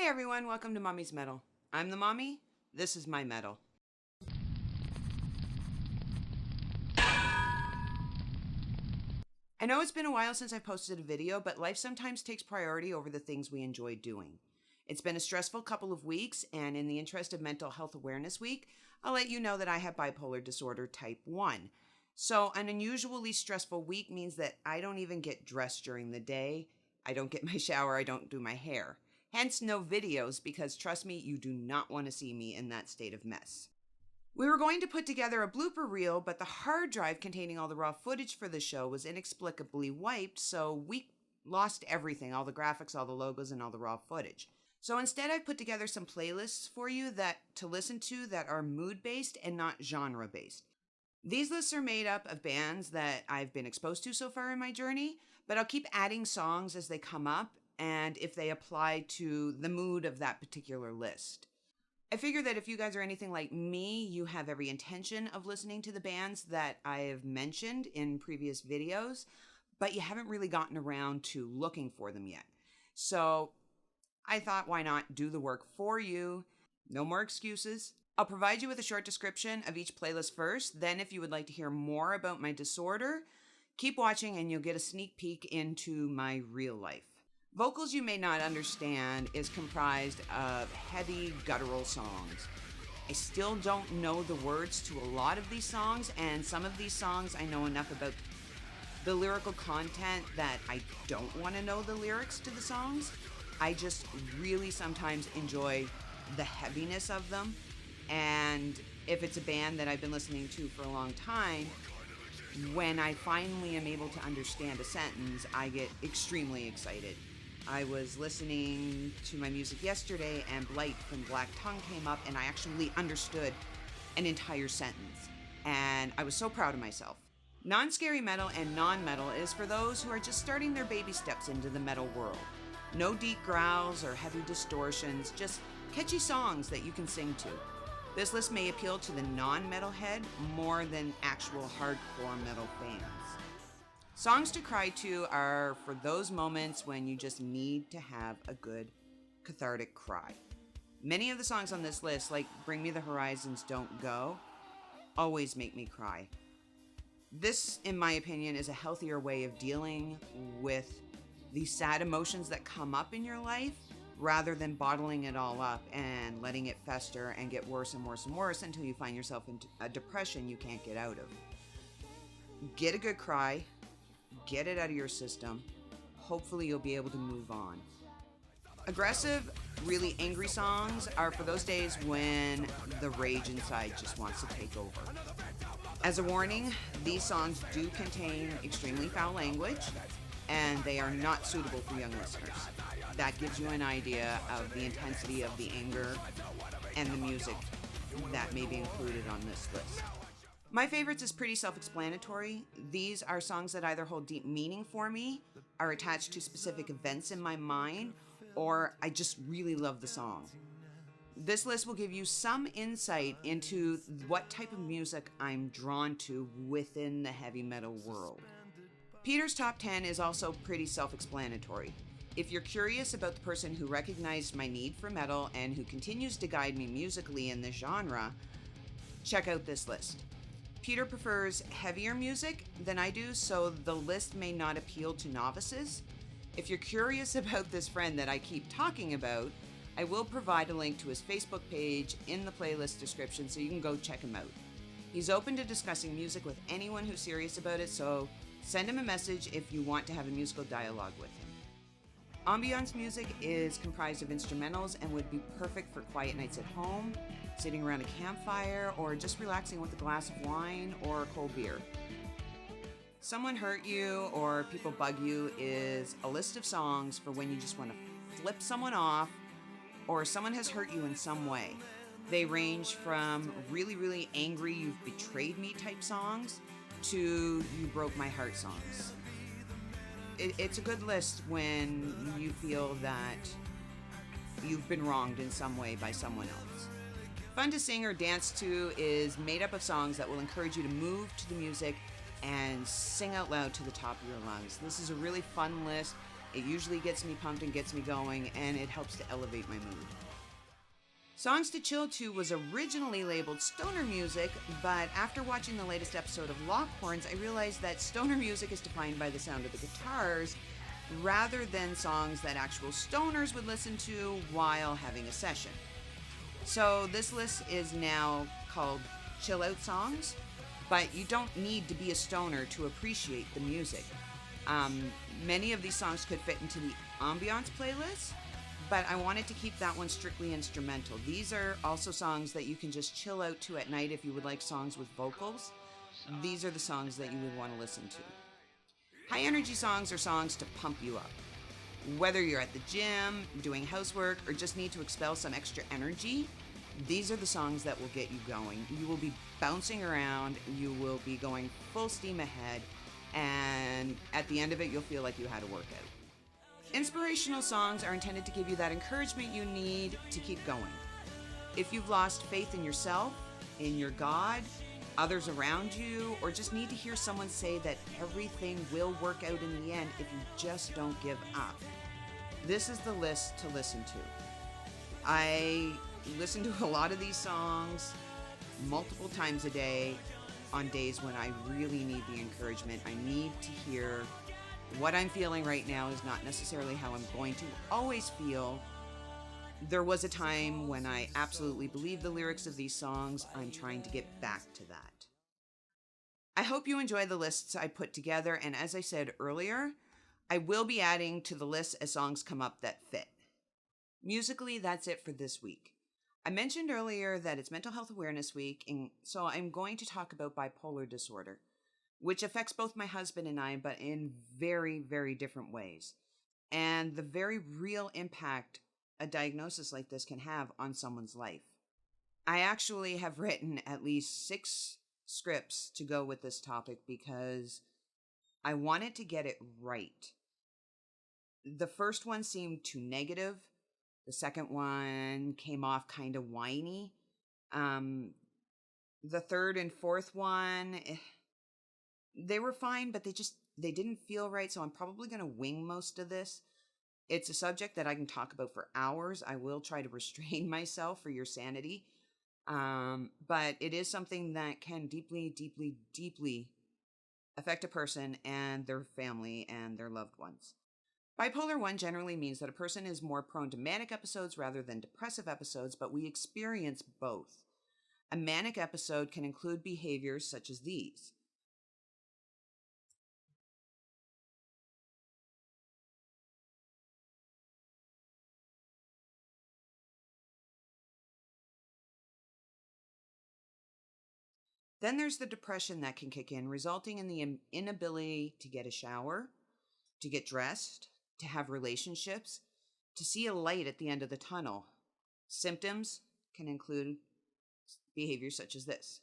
everyone, welcome to Mommy's Metal. I'm the mommy, this is my metal. I know it's been a while since I've posted a video, but life sometimes takes priority over the things we enjoy doing. It's been a stressful couple of weeks, and in the interest of Mental Health Awareness Week, I'll let you know that I have bipolar disorder type 1. So an unusually stressful week means that I don't even get dressed during the day, I don't get my shower, I don't do my hair. Hence no videos, because trust me, you do not want to see me in that state of mess. We were going to put together a blooper reel, but the hard drive containing all the raw footage for the show was inexplicably wiped, so we lost everything, all the graphics, all the logos, and all the raw footage. So instead I've put together some playlists for you to listen to that are mood-based and not genre-based. These lists are made up of bands that I've been exposed to so far in my journey, but I'll keep adding songs as they come up and if they apply to the mood of that particular list. I figure that if you guys are anything like me, you have every intention of listening to the bands that I have mentioned in previous videos, but you haven't really gotten around to looking for them yet. So I thought, why not do the work for you? No more excuses. I'll provide you with a short description of each playlist first. Then if you would like to hear more about my disorder, keep watching and you'll get a sneak peek into my real life. Vocals You May Not Understand is comprised of heavy guttural songs. I still don't know the words to a lot of these songs, and some of these songs I know enough about the lyrical content that I don't want to know the lyrics to the songs. I just really sometimes enjoy the heaviness of them, and if it's a band that I've been listening to for a long time, when I finally am able to understand a sentence, I get extremely excited. I was listening to my music yesterday and Blight from Black Tongue came up and I actually understood an entire sentence. And I was so proud of myself. Non-scary metal and non-metal is for those who are just starting their baby steps into the metal world. No deep growls or heavy distortions, just catchy songs that you can sing to. This list may appeal to the non-metalhead more than actual hardcore metal fans. Songs to cry to are for those moments when you just need to have a good cathartic cry. Many of the songs on this list, like Bring Me the Horizon's Don't Go, always make me cry. This, in my opinion, is a healthier way of dealing with the sad emotions that come up in your life rather than bottling it all up and letting it fester and get worse and worse and worse until you find yourself in a depression you can't get out of. Get a good cry. Get it out of your system. Hopefully you'll be able to move on. Aggressive, really angry songs are for those days when the rage inside just wants to take over. As a warning, these songs do contain extremely foul language, and they are not suitable for young listeners. That gives you an idea of the intensity of the anger and the music that may be included on this list. My favorites is pretty self-explanatory. These are songs that either hold deep meaning for me, are attached to specific events in my mind, or I just really love the song. This list will give you some insight into what type of music I'm drawn to within the heavy metal world. Peter's top 10 is also pretty self-explanatory. If you're curious about the person who recognized my need for metal and who continues to guide me musically in this genre, check out this list. Peter prefers heavier music than I do, so the list may not appeal to novices. If you're curious about this friend that I keep talking about, I will provide a link to his Facebook page in the playlist description so you can go check him out. He's open to discussing music with anyone who's serious about it, so send him a message if you want to have a musical dialogue with him. Ambiance music is comprised of instrumentals and would be perfect for quiet nights at home, sitting around a campfire, or just relaxing with a glass of wine or a cold beer. Someone Hurt You or People Bug You is a list of songs for when you just want to flip someone off or someone has hurt you in some way. They range from really, really angry, you've betrayed me type songs to you broke my heart songs. It's a good list when you feel that you've been wronged in some way by someone else. Fun to sing or dance to is made up of songs that will encourage you to move to the music and sing out loud to the top of your lungs. This is a really fun list It usually gets me pumped and gets me going, and it helps to elevate my mood. Songs to Chill To was originally labeled stoner music, but after watching the latest episode of Lockhorns, I realized that stoner music is defined by the sound of the guitars rather than songs that actual stoners would listen to while having a session. So this list is now called Chill Out Songs, but you don't need to be a stoner to appreciate the music. Many of these songs could fit into the ambiance playlist, but I wanted to keep that one strictly instrumental. These are also songs that you can just chill out to at night if you would like songs with vocals. These are the songs that you would want to listen to. High energy songs are songs to pump you up. Whether you're at the gym, doing housework, or just need to expel some extra energy, these are the songs that will get you going. You will be bouncing around, you will be going full steam ahead, and at the end of it, you'll feel like you had a workout. Inspirational songs are intended to give you that encouragement you need to keep going. If you've lost faith in yourself, in your God, others around you, or just need to hear someone say that everything will work out in the end if you just don't give up, this is the list to listen to. I listen to a lot of these songs multiple times a day on days when I really need the encouragement. I need to hear what I'm feeling right now is not necessarily how I'm going to always feel. There was a time when I absolutely believed the lyrics of these songs. I'm trying to get back to that. I hope you enjoy the lists I put together, and as I said earlier, I will be adding to the list as songs come up that fit. Musically, that's it for this week. I mentioned earlier that it's Mental Health Awareness Week, and so I'm going to talk about bipolar disorder, which affects both my husband and I, but in very, very different ways, and the very real impact a diagnosis like this can have on someone's life. I actually have written at least 6 scripts to go with this topic because I wanted to get it right. The first one seemed too negative. The second one came off kind of whiny. The third and fourth one, they were fine, but they didn't feel right, so I'm probably going to wing most of this. It's a subject that I can talk about for hours. I will try to restrain myself for your sanity. But it is something that can deeply, deeply, deeply affect a person and their family and their loved ones. Bipolar 1 generally means that a person is more prone to manic episodes rather than depressive episodes, but we experience both. A manic episode can include behaviors such as these. Then there's the depression that can kick in, resulting in the inability to get a shower, to get dressed, to have relationships, to see a light at the end of the tunnel. Symptoms can include behaviors such as this.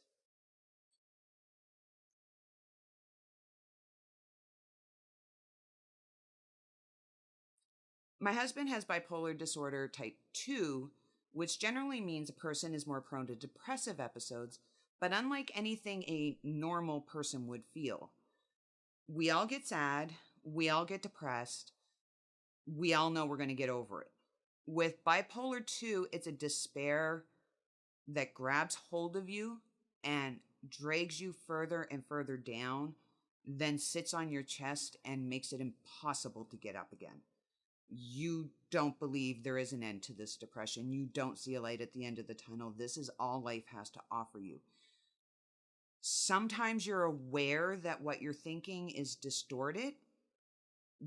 My husband has bipolar disorder type 2, which generally means a person is more prone to depressive episodes, but unlike anything a normal person would feel. We all get sad, we all get depressed, we all know we're going to get over it. With bipolar 2, it's a despair that grabs hold of you and drags you further and further down, then sits on your chest and makes it impossible to get up again. You don't believe there is an end to this depression. You don't see a light at the end of the tunnel. This is all life has to offer you. Sometimes you're aware that what you're thinking is distorted,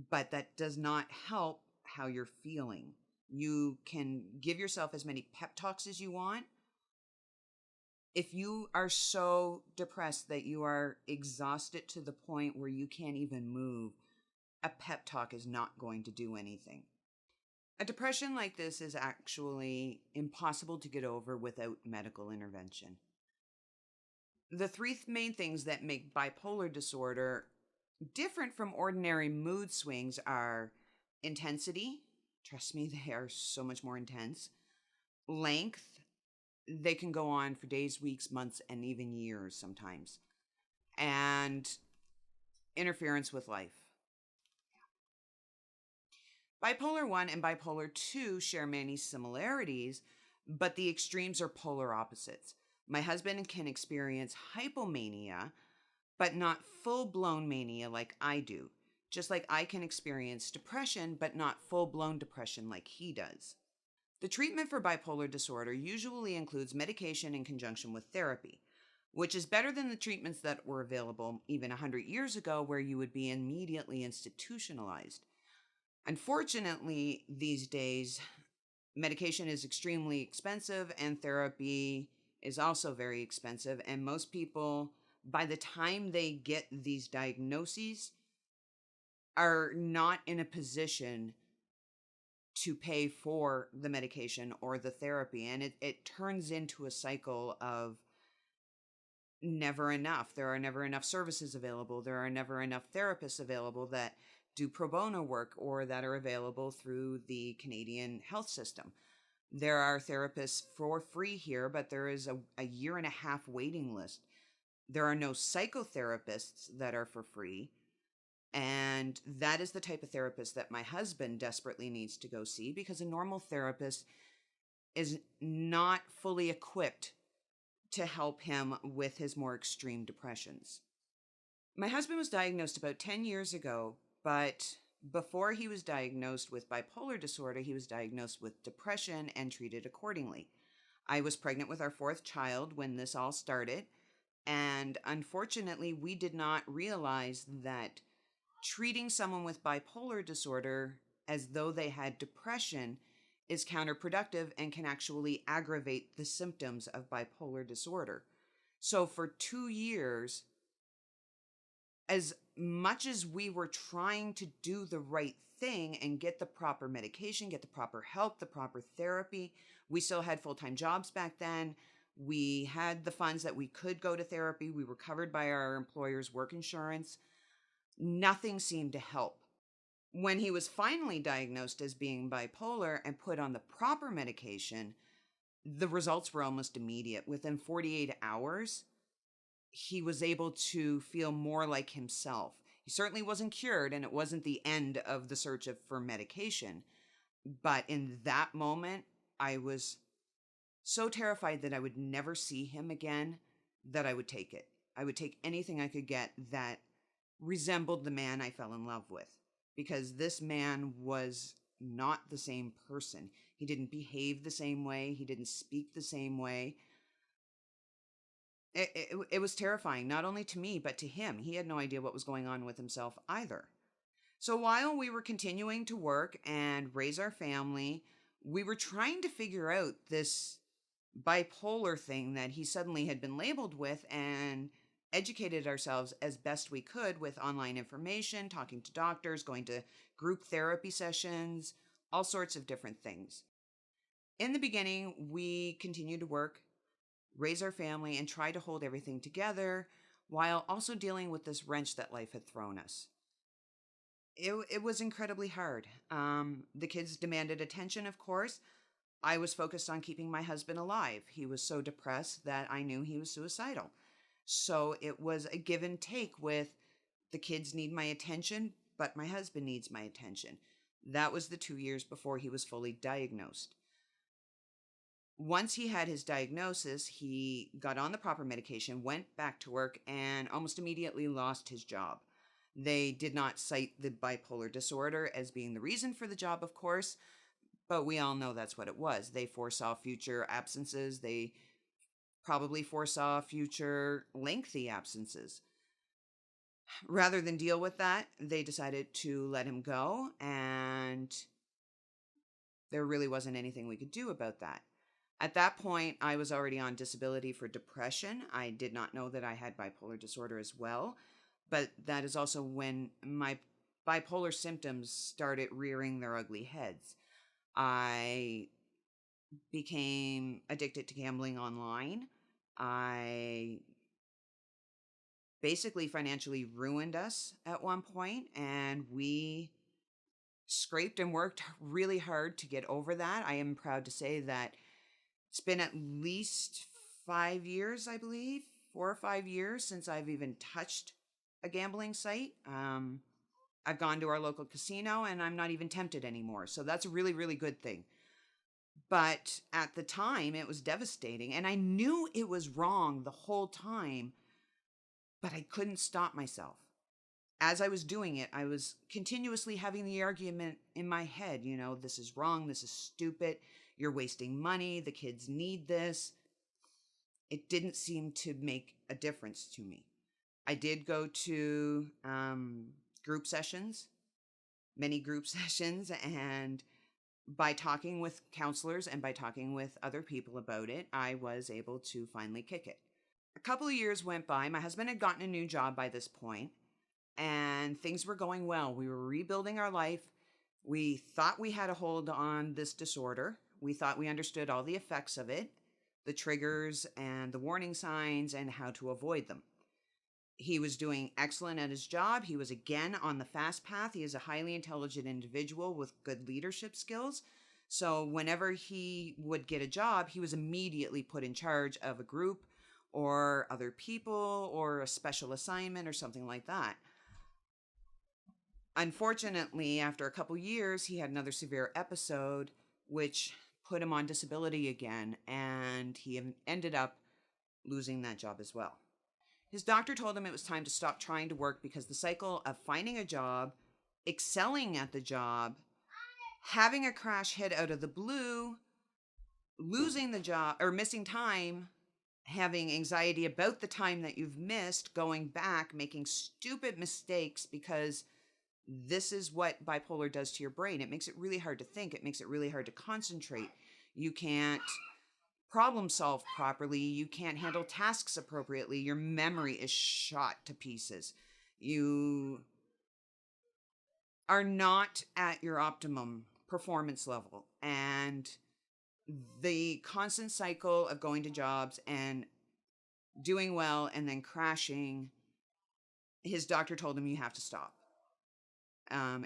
but that does not help how you're feeling. You can give yourself as many pep talks as you want. If you are so depressed that you are exhausted to the point where you can't even move, a pep talk is not going to do anything. A depression like this is actually impossible to get over without medical intervention. The 3 main things that make bipolar disorder different from ordinary mood swings are intensity. Trust me, they are so much more intense. Length. They can go on for days, weeks, months, and even years sometimes. And interference with life. Bipolar 1 and bipolar 2 share many similarities, but the extremes are polar opposites. My husband can experience hypomania, but not full blown mania like I do. Just like I can experience depression, but not full blown depression like he does. The treatment for bipolar disorder usually includes medication in conjunction with therapy, which is better than the treatments that were available even 100 years ago, where you would be immediately institutionalized. Unfortunately, these days, medication is extremely expensive and therapy is also very expensive. And most people, by the time they get these diagnoses, are not in a position to pay for the medication or the therapy. And it turns into a cycle of never enough. There are never enough services available. There are never enough therapists available that do pro bono work or that are available through the Canadian health system. There are therapists for free here, but there is a year and a half waiting list. There are no psychotherapists that are for free. And that is the type of therapist that my husband desperately needs to go see, because a normal therapist is not fully equipped to help him with his more extreme depressions. My husband was diagnosed about 10 years ago, but before he was diagnosed with bipolar disorder, he was diagnosed with depression and treated accordingly. I was pregnant with our fourth child when this all started, and unfortunately, we did not realize that treating someone with bipolar disorder as though they had depression is counterproductive and can actually aggravate the symptoms of bipolar disorder. So for 2 years, as much as we were trying to do the right thing and get the proper medication, get the proper help, the proper therapy, we still had full-time jobs back then. We had the funds that we could go to therapy. We were covered by our employer's work insurance. Nothing seemed to help. When he was finally diagnosed as being bipolar and put on the proper medication, the results were almost immediate. Within 48 hours, he was able to feel more like himself. He certainly wasn't cured, and it wasn't the end of the search for medication. But in that moment, I was so terrified that I would never see him again that I would take it. I would take anything I could get that resembled the man I fell in love with, because this man was not the same person. He didn't behave the same way. He didn't speak the same way. It was terrifying, not only to me, but to him. He had no idea what was going on with himself either. So while we were continuing to work and raise our family, we were trying to figure out this bipolar thing that he suddenly had been labeled with, and educated ourselves as best we could with online information, talking to doctors, going to group therapy sessions, all sorts of different things. In the beginning, we continued to work, raise our family, and try to hold everything together while also dealing with this wrench that life had thrown us. It was incredibly hard. The kids demanded attention, of course. I was focused on keeping my husband alive. He was so depressed that I knew he was suicidal. So it was a give and take with the kids need my attention, but my husband needs my attention. That was the 2 years before he was fully diagnosed. Once he had his diagnosis, he got on the proper medication, went back to work, and almost immediately lost his job. They did not cite the bipolar disorder as being the reason for the job, of course, but we all know that's what it was. They foresaw future absences. They probably foresaw future lengthy absences. Rather than deal with that, they decided to let him go, and there really wasn't anything we could do about that. At that point, I was already on disability for depression. I did not know that I had bipolar disorder as well, but that is also when my bipolar symptoms started rearing their ugly heads. I became addicted to gambling online. I basically financially ruined us at one point, and we scraped and worked really hard to get over that. I am proud to say that it's been at least 5 years, I believe, 4 or 5 years since I've even touched a gambling site. I've gone to our local casino and I'm not even tempted anymore. So that's a really, really good thing. But at the time, it was devastating. And I knew it was wrong the whole time, but I couldn't stop myself. As I was doing it, I was continuously having the argument in my head, this is wrong, this is stupid, you're wasting money, the kids need this. It didn't seem to make a difference to me. I did go to group sessions, many group sessions, and by talking with counselors and by talking with other people about it, I was able to finally kick it. A couple of years went by. My husband had gotten a new job by this point, and things were going well. We were rebuilding our life. We thought we had a hold on this disorder. We thought we understood all the effects of it, the triggers and the warning signs, and how to avoid them. He was doing excellent at his job. He was again on the fast path. He is a highly intelligent individual with good leadership skills. So whenever he would get a job, he was immediately put in charge of a group or other people or a special assignment or something like that. Unfortunately, after a couple years, he had another severe episode, which put him on disability again, and he ended up losing that job as well. His doctor told him it was time to stop trying to work because the cycle of finding a job, excelling at the job, having a crash hit out of the blue, losing the job or missing time, having anxiety about the time that you've missed, going back, making stupid mistakes because this is what bipolar does to your brain. It makes it really hard to think. It makes it really hard to concentrate. You can't problem solve properly. You can't handle tasks appropriately. Your memory is shot to pieces. You are not at your optimum performance level. And the constant cycle of going to jobs and doing well and then crashing, his doctor told him you have to stop.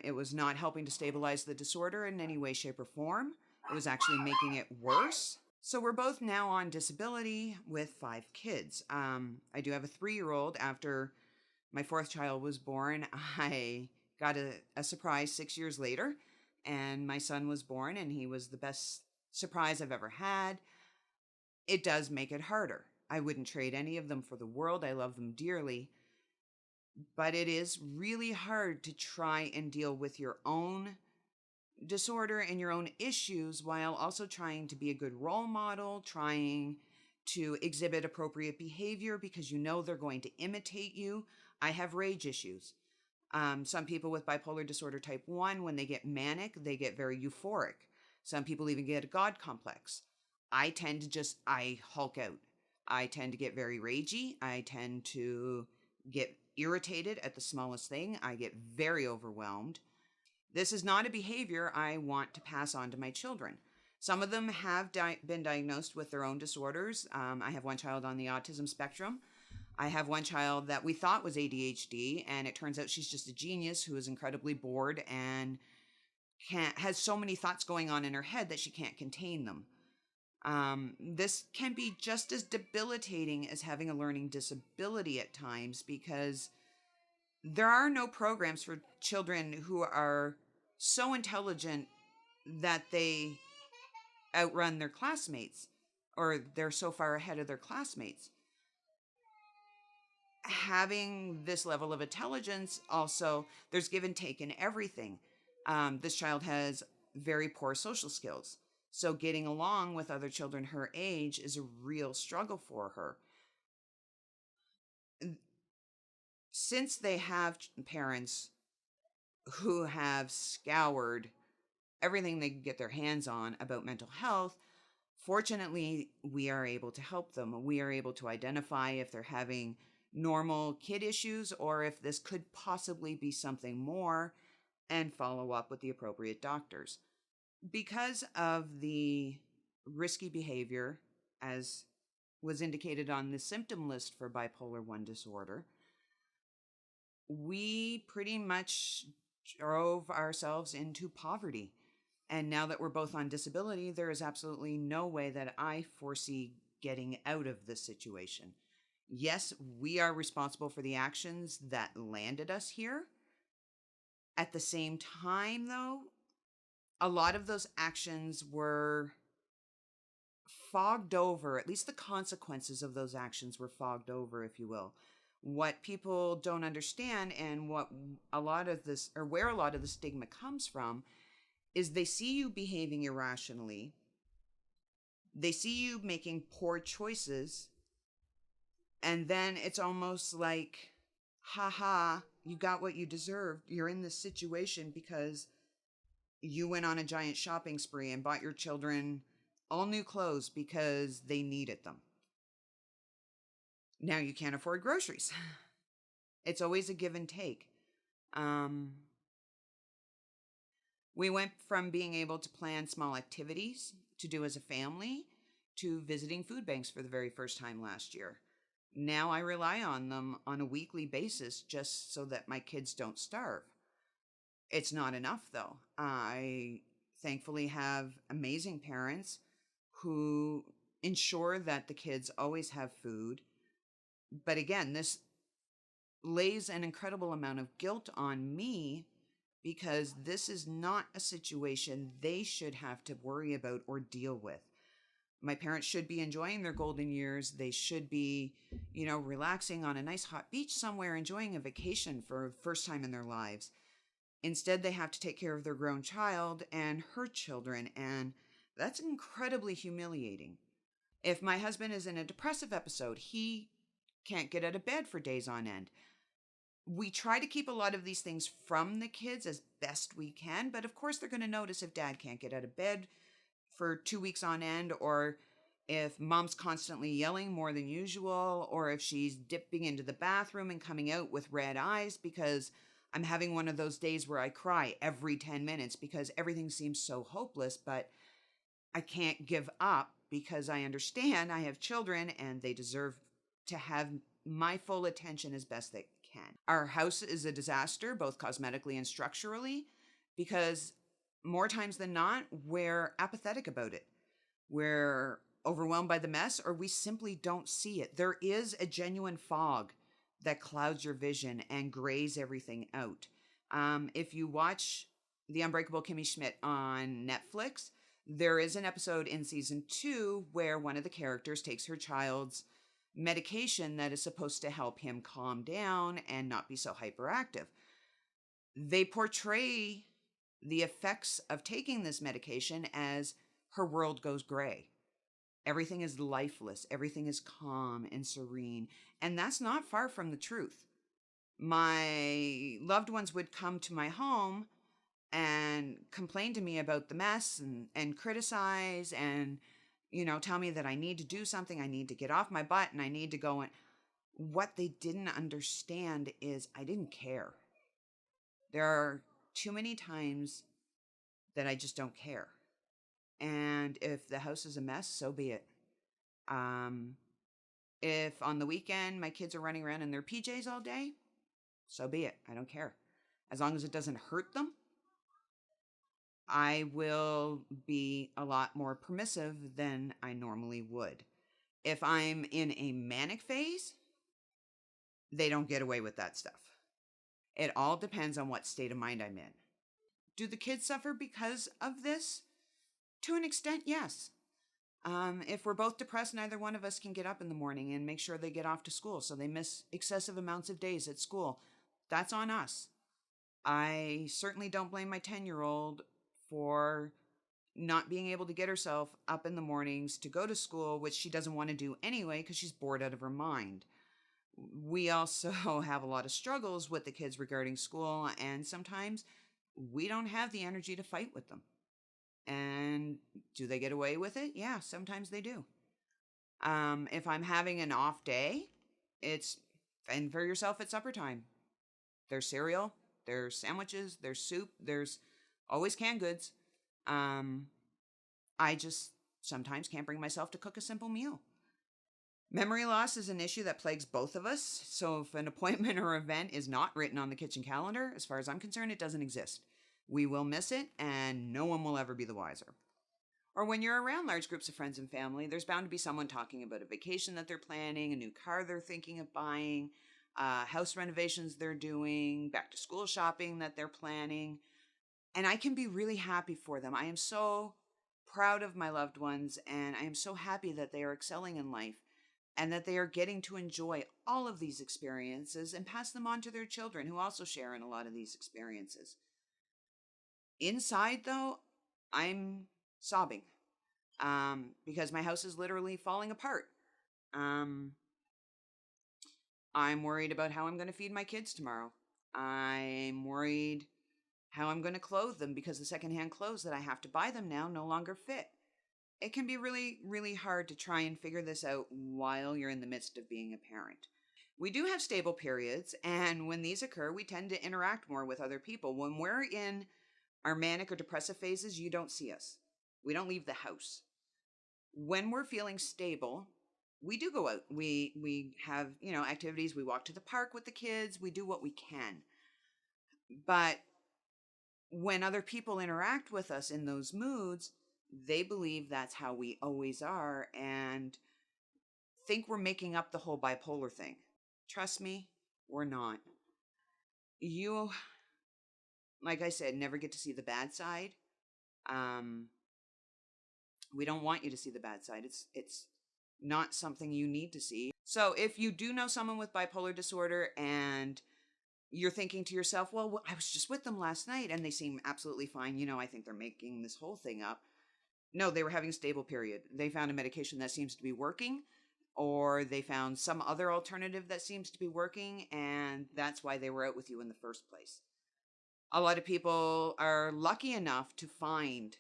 It was not helping to stabilize the disorder in any way, shape, or form. It was actually making it worse. So we're both now on disability with 5 kids. I do have a 3-year-old. After my 4th child was born, I got a surprise 6 years later, and my son was born, and he was the best surprise I've ever had. It does make it harder. I wouldn't trade any of them for the world. I love them dearly. But it is really hard to try and deal with your own disorder and your own issues while also trying to be a good role model, trying to exhibit appropriate behavior because they're going to imitate you. I have rage issues. Some people with bipolar disorder type 1, when they get manic, they get very euphoric. Some people even get a God complex. I tend to I hulk out. I tend to get very ragey. I tend to get irritated at the smallest thing. I get very overwhelmed. This is not a behavior I want to pass on to my children. Some of them have been diagnosed with their own disorders. I have one child on the autism spectrum. I have one child that we thought was ADHD, and it turns out she's just a genius who is incredibly bored and has so many thoughts going on in her head that she can't contain them. This can be just as debilitating as having a learning disability at times because there are no programs for children who are so intelligent that they outrun their classmates or they're so far ahead of their classmates. Having this level of intelligence, also, there's give and take in everything. This child has very poor social skills. So getting along with other children her age is a real struggle for her. Since they have parents who have scoured everything they can get their hands on about mental health, fortunately, we are able to help them. We are able to identify if they're having normal kid issues or if this could possibly be something more and follow up with the appropriate doctors. Because of the risky behavior, as was indicated on the symptom list for bipolar 1 disorder, we pretty much drove ourselves into poverty. And now that we're both on disability, there is absolutely no way that I foresee getting out of this situation. Yes, we are responsible for the actions that landed us here, At the same time, though, a lot of those actions were fogged over, at least the consequences of those actions were fogged over, if you will. What people don't understand, and what a lot of this, or where a lot of the stigma comes from, is they see you behaving irrationally. They see you making poor choices. And then it's almost like, haha, you got what you deserved. You're in this situation because you went on a giant shopping spree and bought your children all new clothes because they needed them. Now you can't afford groceries. It's always a give and take. We went from being able to plan small activities to do as a family to visiting food banks for the very first time last year. Now I rely on them on a weekly basis just so that my kids don't starve. It's not enough, though. I thankfully have amazing parents who ensure that the kids always have food. But again, this lays an incredible amount of guilt on me because this is not a situation they should have to worry about or deal with. My parents should be enjoying their golden years. They should be, relaxing on a nice hot beach somewhere, enjoying a vacation for the first time in their lives. Instead, they have to take care of their grown child and her children, and that's incredibly humiliating. If my husband is in a depressive episode, he can't get out of bed for days on end. We try to keep a lot of these things from the kids as best we can, but of course they're going to notice if dad can't get out of bed for 2 weeks on end, or if mom's constantly yelling more than usual, or if she's dipping into the bathroom and coming out with red eyes because I'm having one of those days where I cry every 10 minutes because everything seems so hopeless, but I can't give up because I understand I have children and they deserve to have my full attention as best they can. Our house is a disaster, both cosmetically and structurally, because more times than not, we're apathetic about it. We're overwhelmed by the mess, or we simply don't see it. There is a genuine fog that clouds your vision and grays everything out. If you watch The Unbreakable Kimmy Schmidt on Netflix, there is an episode in season 2 where one of the characters takes her child's medication that is supposed to help him calm down and not be so hyperactive. They portray the effects of taking this medication as her world goes gray. Everything is lifeless. Everything is calm and serene. And that's not far from the truth. My loved ones would come to my home and complain to me about the mess and criticize and, tell me that I need to do something. I need to get off my butt and I need to go. And what they didn't understand is I didn't care. There are too many times that I just don't care. And if the house is a mess, so be it. If on the weekend my kids are running around in their PJs all day, so be it. I don't care. As long as it doesn't hurt them, I will be a lot more permissive than I normally would. If I'm in a manic phase, they don't get away with that stuff. It all depends on what state of mind I'm in. Do the kids suffer because of this? To an extent, yes. If we're both depressed, neither one of us can get up in the morning and make sure they get off to school, so they miss excessive amounts of days at school. That's on us. I certainly don't blame my 10-year-old for not being able to get herself up in the mornings to go to school, which she doesn't want to do anyway because she's bored out of her mind. We also have a lot of struggles with the kids regarding school, and sometimes we don't have the energy to fight with them. And do they get away with it? Yeah, sometimes they do. If I'm having an off day, fend for yourself at supper time. There's cereal, there's sandwiches, there's soup, there's always canned goods. I just sometimes can't bring myself to cook a simple meal. Memory loss is an issue that plagues both of us, so if an appointment or event is not written on the kitchen calendar, as far as I'm concerned, it doesn't exist. We will miss it, and no one will ever be the wiser. Or when you're around large groups of friends and family, there's bound to be someone talking about a vacation that they're planning, a new car they're thinking of buying, house renovations they're doing, back to school shopping that they're planning. And I can be really happy for them. I am so proud of my loved ones, and I am so happy that they are excelling in life and that they are getting to enjoy all of these experiences and pass them on to their children who also share in a lot of these experiences. Inside, though, I'm sobbing because my house is literally falling apart. Um, I'm worried about how I'm going to feed my kids tomorrow. I'm worried how I'm going to clothe them because the secondhand clothes that I have to buy them now no longer fit. It can be really, really hard to try and figure this out while you're in the midst of being a parent. We do have stable periods, and when these occur, we tend to interact more with other people. When we're in our manic or depressive phases, you don't see us. We don't leave the house. When we're feeling stable, we do go out. We have, activities. We walk to the park with the kids. We do what we can. But when other people interact with us in those moods, they believe that's how we always are and think we're making up the whole bipolar thing. Trust me, we're not. You, like I said, never get to see the bad side. We don't want you to see the bad side. It's not something you need to see. So if you do know someone with bipolar disorder and you're thinking to yourself, well, I was just with them last night and they seem absolutely fine. I think they're making this whole thing up. No, they were having a stable period. They found a medication that seems to be working, or they found some other alternative that seems to be working, and that's why they were out with you in the first place. A lot of people are lucky enough to find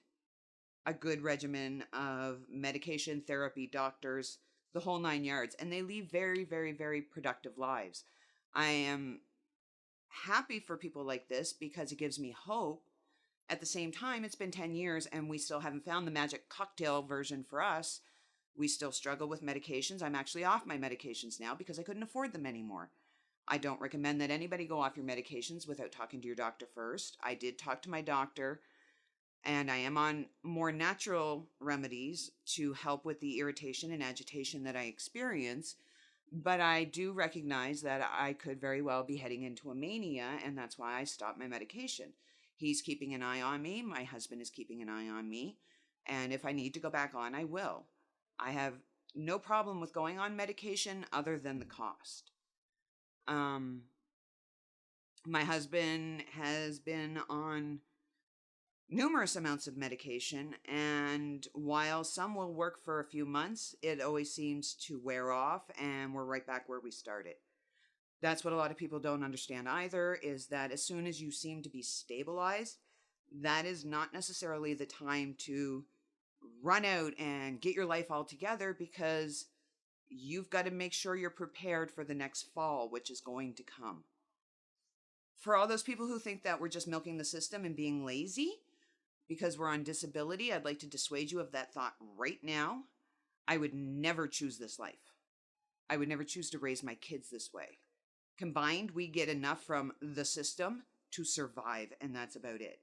a good regimen of medication, therapy, doctors, the whole 9 yards, and they lead very, very, very productive lives. I am happy for people like this because it gives me hope. At the same time, it's been 10 years and we still haven't found the magic cocktail version for us. We still struggle with medications. I'm actually off my medications now because I couldn't afford them anymore. I don't recommend that anybody go off your medications without talking to your doctor first. I did talk to my doctor, and I am on more natural remedies to help with the irritation and agitation that I experience. But I do recognize that I could very well be heading into a mania, and that's why I stopped my medication. He's keeping an eye on me. My husband is keeping an eye on me. And if I need to go back on, I will. I have no problem with going on medication other than the cost. My husband has been on numerous amounts of medication, and while some will work for a few months, it always seems to wear off and we're right back where we started. That's what a lot of people don't understand either, is that as soon as you seem to be stabilized, that is not necessarily the time to run out and get your life all together, because you've got to make sure you're prepared for the next fall, which is going to come. For all those people who think that we're just milking the system and being lazy because we're on disability, I'd like to dissuade you of that thought right now. I would never choose this life. I would never choose to raise my kids this way. Combined, we get enough from the system to survive, and that's about it.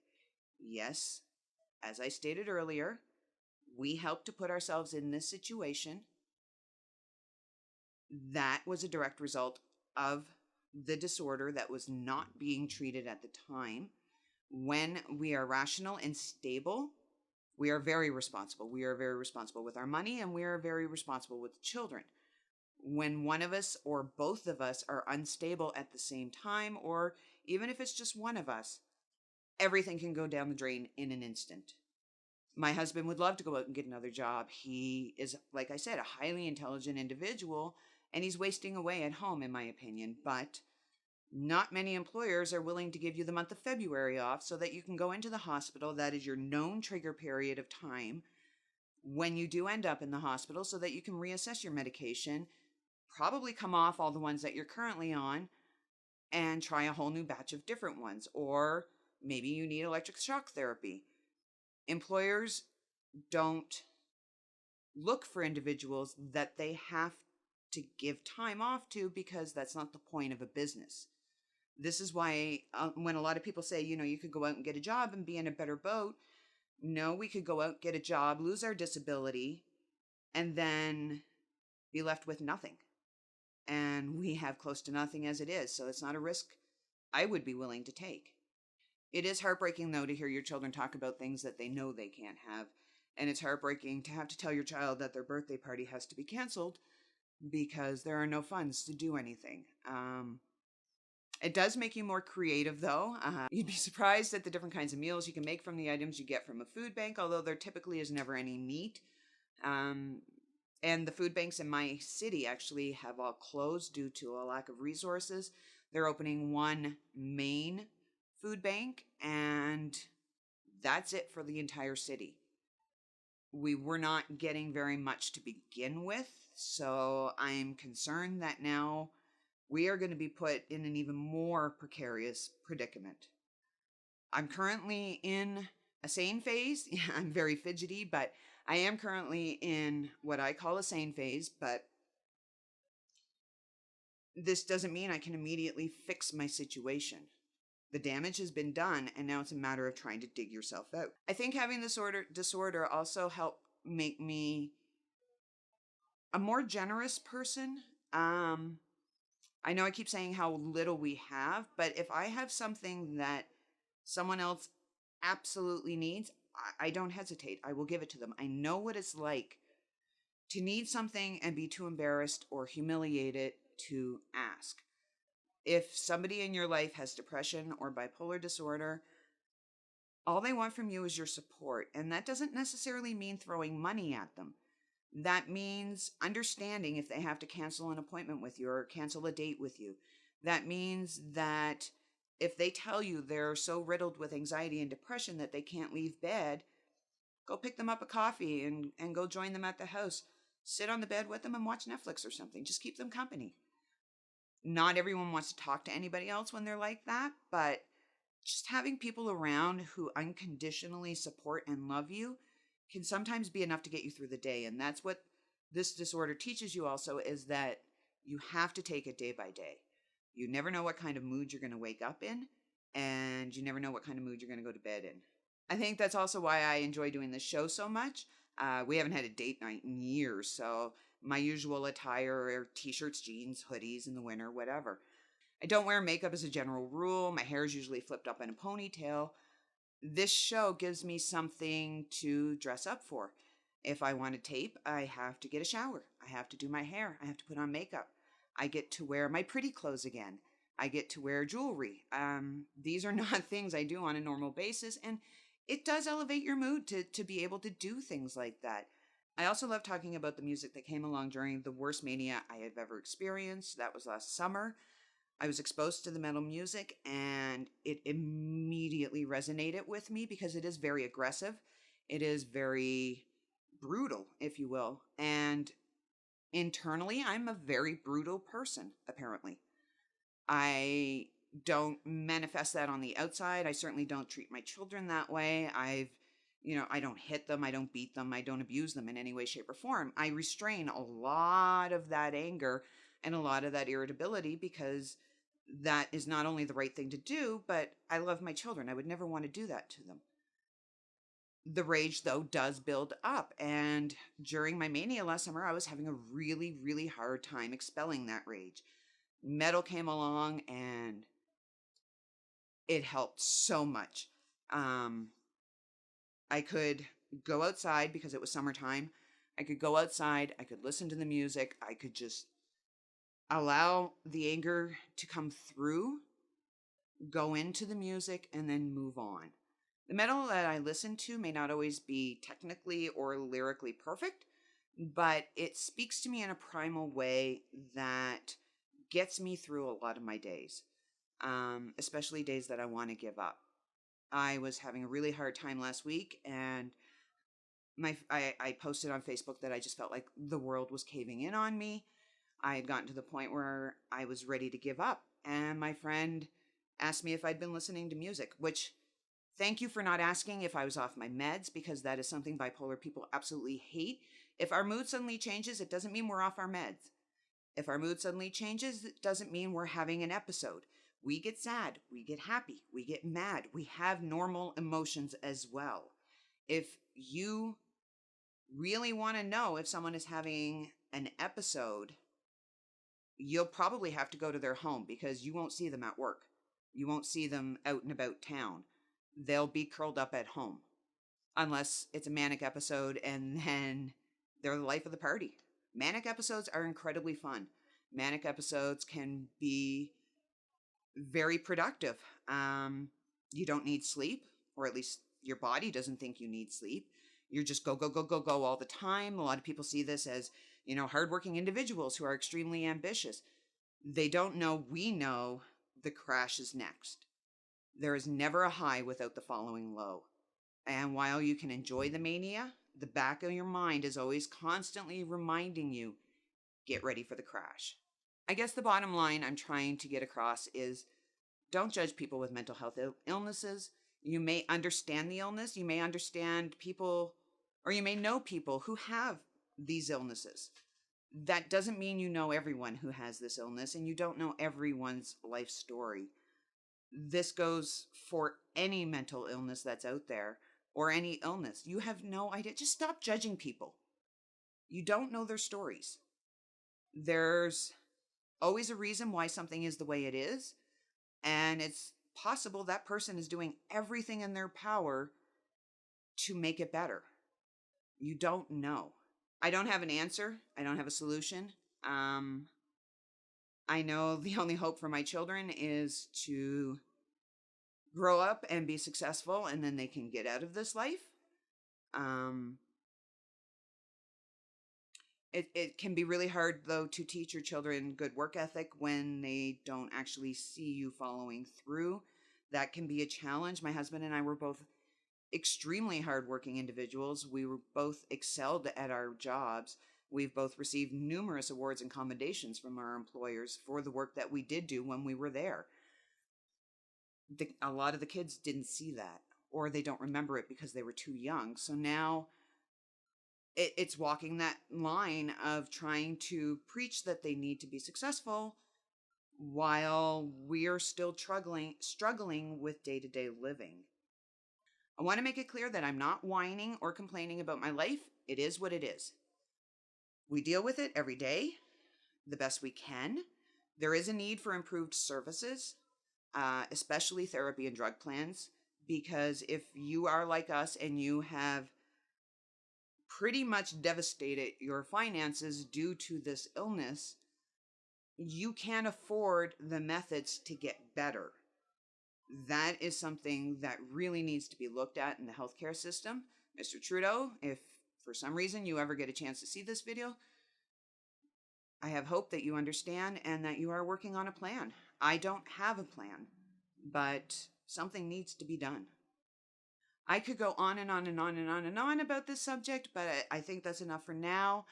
Yes, as I stated earlier, we helped to put ourselves in this situation. That was a direct result of the disorder that was not being treated at the time. When we are rational and stable, we are very responsible. We are very responsible with our money, and we are very responsible with children. When one of us or both of us are unstable at the same time, or even if it's just one of us, everything can go down the drain in an instant. My husband would love to go out and get another job. He is, like I said, a highly intelligent individual, and he's wasting away at home, in my opinion. But not many employers are willing to give you the month of February off so that you can go into the hospital. That is your known trigger period of time when you do end up in the hospital, so that you can reassess your medication, probably come off all the ones that you're currently on, and try a whole new batch of different ones. Or maybe you need electric shock therapy. Employers don't look for individuals that they have to give time off to, because that's not the point of a business. This is why when a lot of people say, you could go out and get a job and be in a better boat. No, we could go out, get a job, lose our disability, and then be left with nothing. and we have close to nothing as it is, so it's not a risk I would be willing to take. It is heartbreaking, though, to hear your children talk about things that they know they can't have. And it's heartbreaking to have to tell your child that their birthday party has to be canceled because there are no funds to do anything. It does make you more creative, though. You'd be surprised at the different kinds of meals you can make from the items you get from a food bank, although there typically is never any meat. And the food banks in my city actually have all closed due to a lack of resources. They're opening one main food bank, and that's it for the entire city. We were not getting very much to begin with, so I'm concerned that now we are going to be put in an even more precarious predicament. I'm currently in a sane phase. Yeah, I'm very fidgety, but I am currently in what I call a sane phase, but this doesn't mean I can immediately fix my situation. The damage has been done, and now it's a matter of trying to dig yourself out. I think having this disorder also helped make me a more generous person. I know I keep saying how little we have, but if I have something that someone else absolutely needs, I don't hesitate. I will give it to them. I know what it's like to need something and be too embarrassed or humiliated to ask. If somebody in your life has depression or bipolar disorder, all they want from you is your support. And that doesn't necessarily mean throwing money at them. That means understanding if they have to cancel an appointment with you or cancel a date with you. That means that if they tell you they're so riddled with anxiety and depression that they can't leave bed, go pick them up a coffee and go join them at the house. Sit on the bed with them and watch Netflix or something. Just keep them company. Not everyone wants to talk to anybody else when they're like that, but just having people around who unconditionally support and love you can sometimes be enough to get you through the day. And that's what this disorder teaches you also, is that you have to take it day by day. You never know what kind of mood you're going to wake up in, and you never know what kind of mood you're going to go to bed in. I think that's also why I enjoy doing this show so much. We haven't had a date night in years, so my usual attire are t-shirts, jeans, hoodies in the winter, whatever. I don't wear makeup as a general rule. My hair is usually flipped up in a ponytail. This show gives me something to dress up for. If I want to tape, I have to get a shower. I have to do my hair. I have to put on makeup. I get to wear my pretty clothes again. I get to wear jewelry. These are not things I do on a normal basis, and it does elevate your mood to be able to do things like that. I also love talking about the music that came along during the worst mania I have ever experienced. That was last summer. I was exposed to the metal music, and it immediately resonated with me because it is very aggressive. It is very brutal, if you will. And internally, I'm a very brutal person, apparently. I don't manifest that on the outside. I certainly don't treat my children that way. I don't hit them. I don't beat them. I don't abuse them in any way, shape, or form. I restrain a lot of that anger and a lot of that irritability because that is not only the right thing to do, but I love my children. I would never want to do that to them. The rage, though, does build up. And during my mania last summer, I was having a really, really hard time expelling that rage. Metal came along and it helped so much. I could go outside because it was summertime. I could go outside. I could listen to the music. I could just allow the anger to come through, go into the music, and then move on. The metal that I listen to may not always be technically or lyrically perfect, but it speaks to me in a primal way that gets me through a lot of my days, especially days that I want to give up. I was having a really hard time last week, and I posted on Facebook that I just felt like the world was caving in on me. I had gotten to the point where I was ready to give up, and my friend asked me if I'd been listening to music, which, thank you for not asking if I was off my meds, because that is something bipolar people absolutely hate. If our mood suddenly changes, it doesn't mean we're off our meds. If our mood suddenly changes, it doesn't mean we're having an episode. We get sad, we get happy, we get mad. We have normal emotions as well. If you really want to know if someone is having an episode, you'll probably have to go to their home because you won't see them at work. You won't see them out and about town. They'll be curled up at home unless it's a manic episode and then they're the life of the party. Manic episodes are incredibly fun. Manic episodes can be very productive. You don't need sleep, or at least your body doesn't think you need sleep. You're just go, go, go, go, go all the time. A lot of people see this as, hardworking individuals who are extremely ambitious. They don't know we know the crash is next. There is never a high without the following low. And while you can enjoy the mania, the back of your mind is always constantly reminding you, get ready for the crash. I guess the bottom line I'm trying to get across is don't judge people with mental health illnesses. You may understand the illness. You may understand people, or you may know people who have these illnesses. That doesn't mean you know everyone who has this illness, and you don't know everyone's life story. This goes for any mental illness that's out there, or any illness. You have no idea. Just stop judging people. You don't know their stories. There's always a reason why something is the way it is, and it's possible that person is doing everything in their power to make it better. You don't know. I don't have an answer. I don't have a solution. I know the only hope for my children is to grow up and be successful, and then they can get out of this life. It can be really hard, though, to teach your children good work ethic when they don't actually see you following through. That can be a challenge. My husband and I were both extremely hardworking individuals. We were both excelled at our jobs. We've both received numerous awards and commendations from our employers for the work that we did do when we were there. A lot of the kids didn't see that, or they don't remember it because they were too young. So now it's walking that line of trying to preach that they need to be successful while we're still struggling with day-to-day living. I want to make it clear that I'm not whining or complaining about my life. It is what it is. We deal with it every day, the best we can. There is a need for improved services, especially therapy and drug plans, because if you are like us and you have pretty much devastated your finances due to this illness, you can't afford the methods to get better. That is something that really needs to be looked at in the healthcare system. Mr. Trudeau, if for some reason you ever get a chance to see this video, I have hope that you understand and that you are working on a plan. I don't have a plan, but something needs to be done. I could go on and on and on and on and on about this subject, but I think that's enough for now.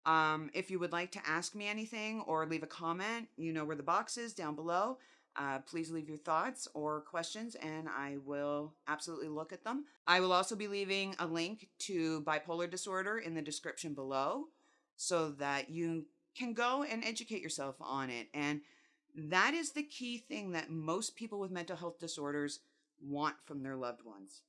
If you would like to ask me anything or leave a comment, you know where the box is down below. Please leave your thoughts or questions and I will absolutely look at them. I will also be leaving a link to bipolar disorder in the description below so that you can go and educate yourself on it. And that is the key thing that most people with mental health disorders want from their loved ones.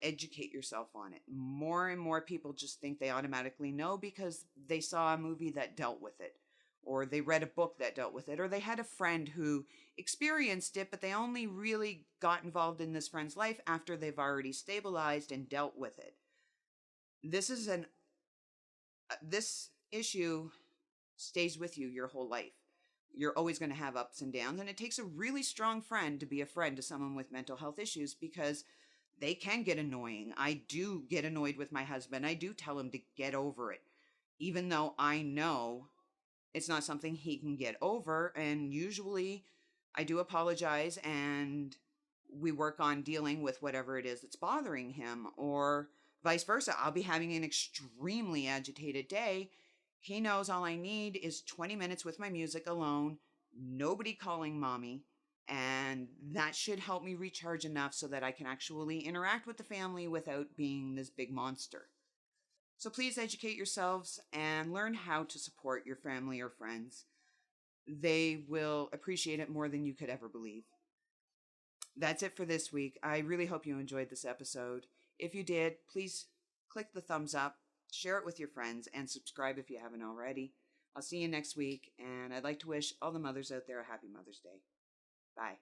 Educate yourself on it. More and more people just think they automatically know because they saw a movie that dealt with it, or they read a book that dealt with it, or they had a friend who experienced it, but they only really got involved in this friend's life after they've already stabilized and dealt with it. This issue stays with you your whole life. You're always going to have ups and downs, and it takes a really strong friend to be a friend to someone with mental health issues because they can get annoying. I do get annoyed with my husband. I do tell him to get over it, even though I know it's not something he can get over. And usually I do apologize and we work on dealing with whatever it is that's bothering him, or vice versa. I'll be having an extremely agitated day. He knows all I need is 20 minutes with my music alone, nobody calling mommy. And that should help me recharge enough so that I can actually interact with the family without being this big monster. So please educate yourselves and learn how to support your family or friends. They will appreciate it more than you could ever believe. That's it for this week. I really hope you enjoyed this episode. If you did, please click the thumbs up, share it with your friends, and subscribe if you haven't already. I'll see you next week, and I'd like to wish all the mothers out there a happy Mother's Day. Bye.